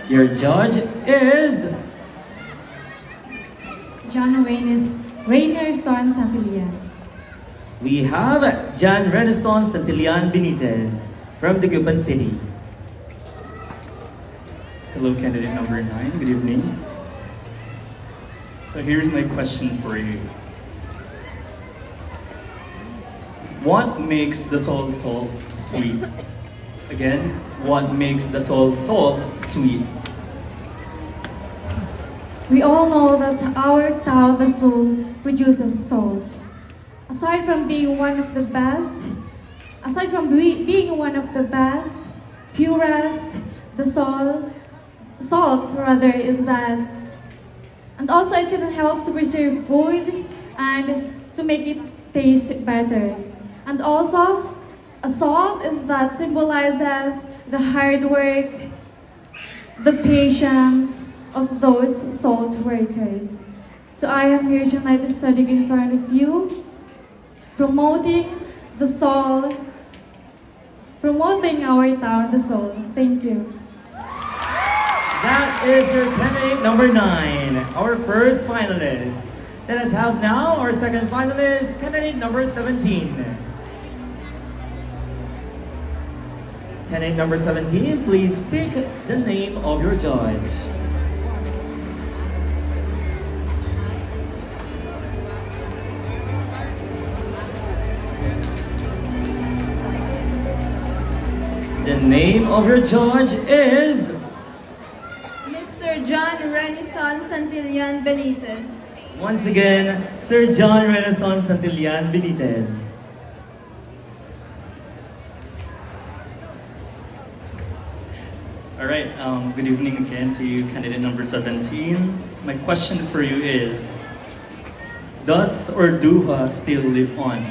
Your judge is John Rainer Son Santillan. we have John Renaissance Santillan Benitez from the Guban City. Hello, candidate number 9. Good evening. So here's my question for you. What makes the salt sweet? Again, what makes the salt sweet? We all know that our town, Dasol, produces salt. Aside from being one of the best, purest, the salt rather is that, and also it can help to preserve food and to make it taste better. And also, a salt is that symbolizes the hard work, the patience of those salt workers. So I am here tonight standing in front of you, promoting the salt, promoting our town, the salt. Thank you. That is your candidate number 9, our first finalist. Let us have now our second finalist, candidate number 17. Candidate number 17, please pick the name of your judge. The name of your judge is Mr. John Renaissance Santillan Benitez. once again, Sir John Renaissance Santillan Benitez. All right, good evening again to you, candidate number 17. My question for you is, does Orduha still live on?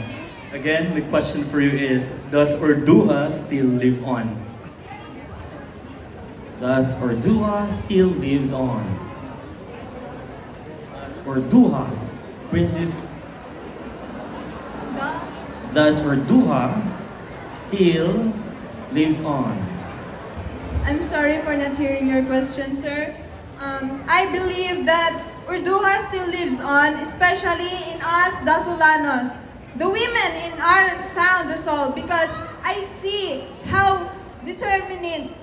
Again, my question for you is, does Orduha still live on? Thus Orduha still lives on. Thus Orduha, Princess. Thus Orduha still lives on. I'm sorry for not hearing your question, sir. I believe that Urduha still lives on, especially in us Dasolanos, the women in our town, Dasol, because I see how determined,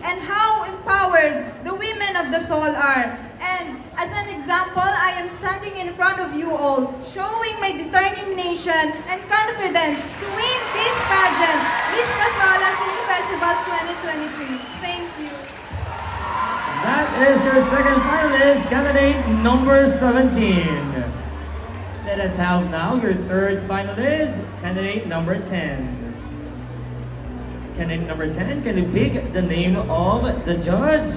and how empowered the women of Dasol are. And as an example, I am standing in front of you all, showing my determination and confidence to win this pageant, Miss Dasol Asin Festival 2023. Thank you. That is your second finalist, candidate number 17. Let us have now your third finalist, candidate number 10. Candidate number 10, can you pick the name of the judge?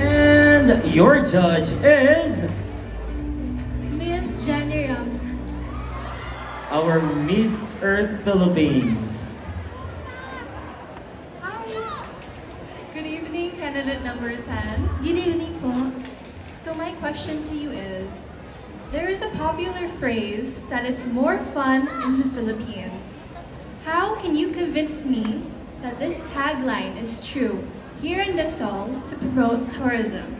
And your judge is Miss Jenny Ram. our Miss Earth Philippines. Good evening, candidate number 10. Good evening po. So my question to you is, there is a popular phrase that it's more fun in the Philippines. How can you convince me that this tagline is true here in Dasol to promote tourism?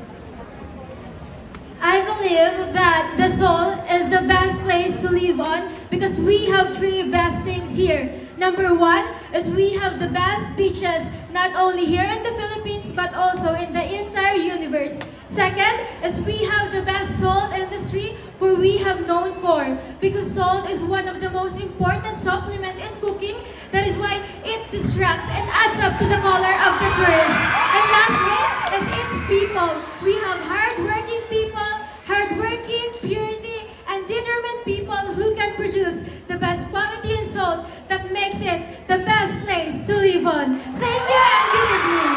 I believe that Dasol is the best place to live on because we have three best things here. Number 1 is we have the best beaches, not only here in the Philippines but also in the entire universe. Second is we have the best salt industry where we have known for because salt is one of the most important supplement in cooking. That is why it distracts and adds up to the color of the tourist. And lastly is its people. We have hardworking people, purity, and determined people who can produce the best quality in salt that makes it the best place to live on. Thank you and good evening.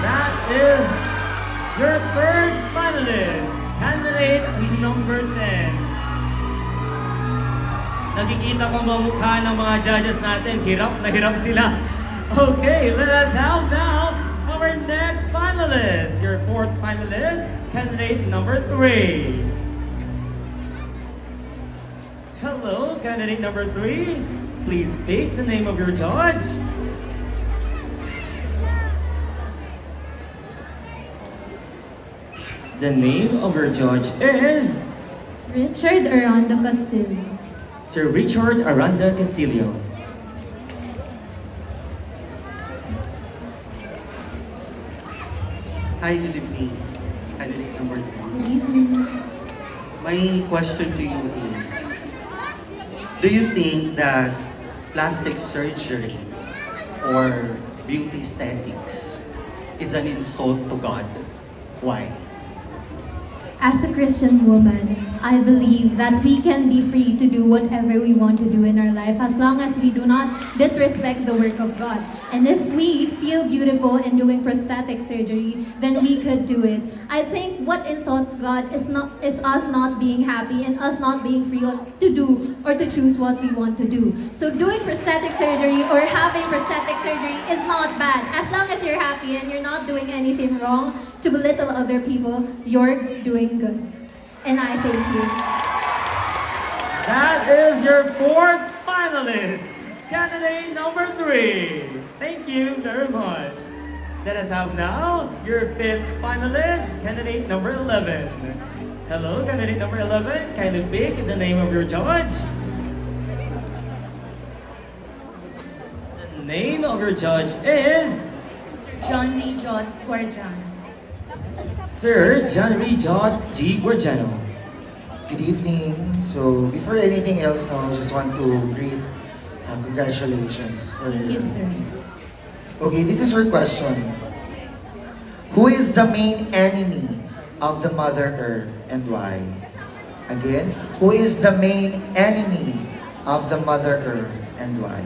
That is your third finalist, candidate number 10. Nakikita ko ba mukha ng mga judges natin? Hirap na hirap sila. Okay, let us have now our next finalist. Your fourth finalist, candidate number 3. Hello, candidate number 3. Please state the name of your judge. The name of your judge is Richard Aranda Castillo. Sir Richard Aranda Castillo. Hi, good evening. Candidate number 2. Good evening. My question to you is, do you think that plastic surgery or beauty aesthetics is an insult to God? Why? As a Christian woman, I believe that we can be free to do whatever we want to do in our life as long as we do not disrespect the work of God. And if we feel beautiful in doing prosthetic surgery, then we could do it. I think what insults God is us not being happy and us not being free to do or to choose what we want to do. So doing prosthetic surgery or having prosthetic surgery is not bad. As long as you're happy and you're not doing anything wrong to belittle other people, you're doing good. And I thank you. That is your 4th finalist, candidate number 3. Thank you very much. Let us have now your 5th finalist, candidate number 11. Hello, candidate number 11. Kindly pick the name of your judge. The name of your judge is John B. Guardian. Sir John Jot G. Guardiano. Good evening. So before anything else, now I just want to greet congratulations. Thank you, sir. Okay, this is your question. Who is the main enemy of the Mother Earth and why? Again, who is the main enemy of the Mother Earth and why?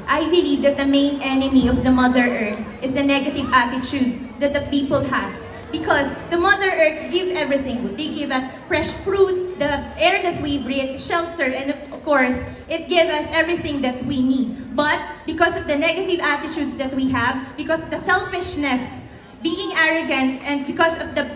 I believe that the main enemy of the Mother Earth is the negative attitude that the people has. Because the Mother Earth give everything good. They give us fresh fruit, the air that we breathe, shelter, and of course, it gives us everything that we need. But because of the negative attitudes that we have, because of the selfishness, being arrogant, and because of the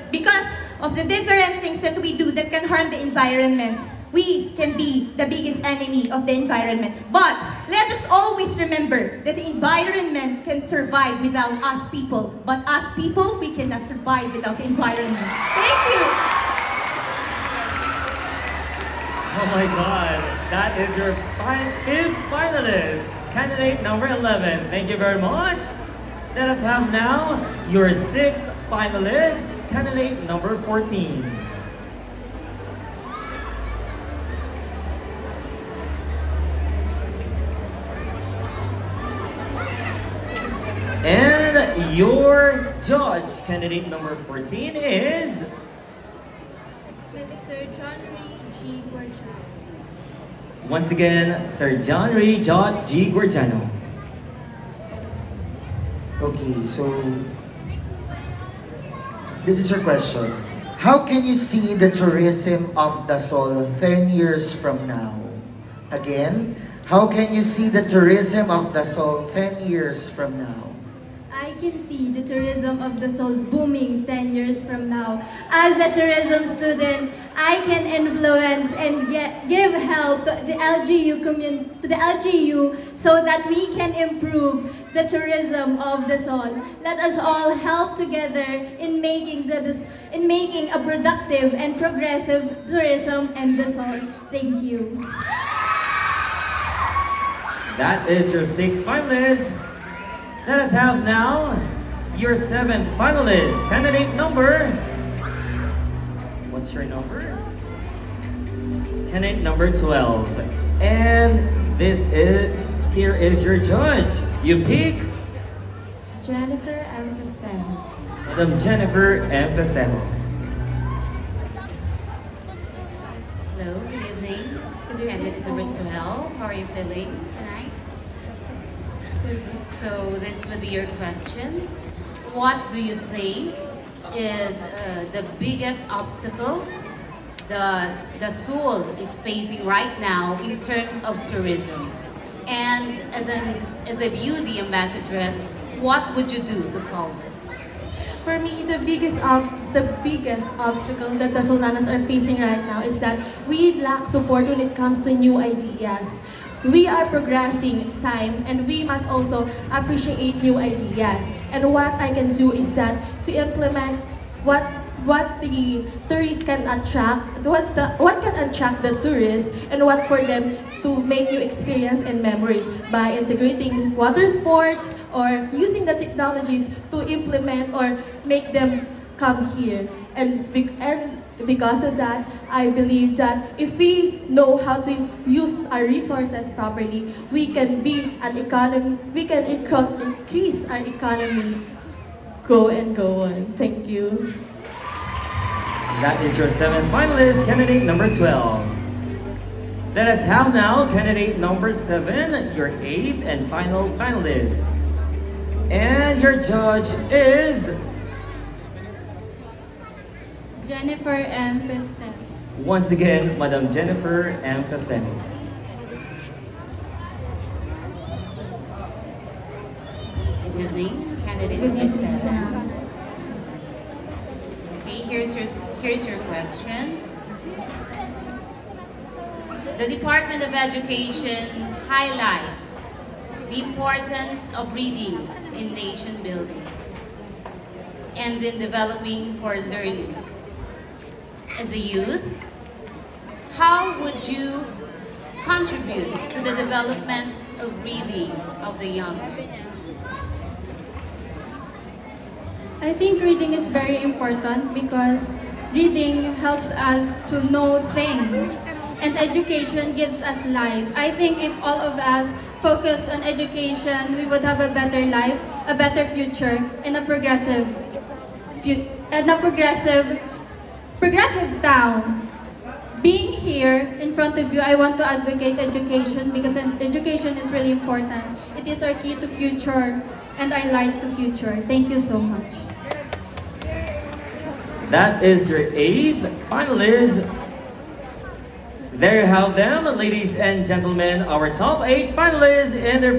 different things that we do that can harm the environment, we can be the biggest enemy of the environment. But let us always remember that the environment can survive without us people. But us people, we cannot survive without the environment. Thank you. Oh my God, that is your 5th finalist, candidate number 11. Thank you very much. Let us have now your 6th finalist, candidate number 14. And your judge, candidate number 14 is Mr. John G. Guardiano. once again Sir John Jot G. Guardiano. Okay, so this is your question. How can you see the tourism of Dasol 10 years from now? Again, how can you see the tourism of Dasol 10 years from now? I can see the tourism of Dasol booming 10 years from now. As a tourism student, I can influence and give help to the LGU so that we can improve the tourism of Dasol. Let us all help together in making a productive and progressive tourism in Dasol. Thank you. That is your 6th finalist. Let us have now your 7th finalist, candidate number. What's your number? Candidate number 12. And here is your judge. You pick Jennifer M. Pastejo. Madam Jennifer M. Pastejo. Hello, good evening. Candidate number 12. How are you feeling tonight? So this would be your question. What do you think is the biggest obstacle the Seoul is facing right now in terms of tourism? And as a beauty ambassadress, what would you do to solve it? For me, the biggest obstacle that the Solanas are facing right now is that we lack support when it comes to new ideas. We are progressing time and we must also appreciate new ideas. And what I can do is that to implement what the tourists can attract, what can attract the tourists and what for them to make new experience and memories by integrating water sports or using the technologies to implement or make them come here. And because of that, I believe that if we know how to use our resources properly, we can be an economy, we can increase our economy, go and go on. Thank you. That is your seventh finalist, candidate number 12. Let us have now candidate number 7, your eighth and final finalist. And your judge is Jennifer M. Piston. once again Madam Jennifer M. Castell. Good evening, candidate Good number evening. 7. Okay, here's your question. The Department of Education highlights the importance of reading in nation building and in developing for learning. As a youth, how would you contribute to the development of reading of the young? I think reading is very important because reading helps us to know things and education gives us life. I think if all of us focus on education, we would have a better life, a better future, and a progressive town. Being here in front of you, I want to advocate education because education is really important. It is our key to future and our light to future. Thank you so much. That is your eighth finalist. There you have them, ladies and gentlemen, our top 8 finalists in their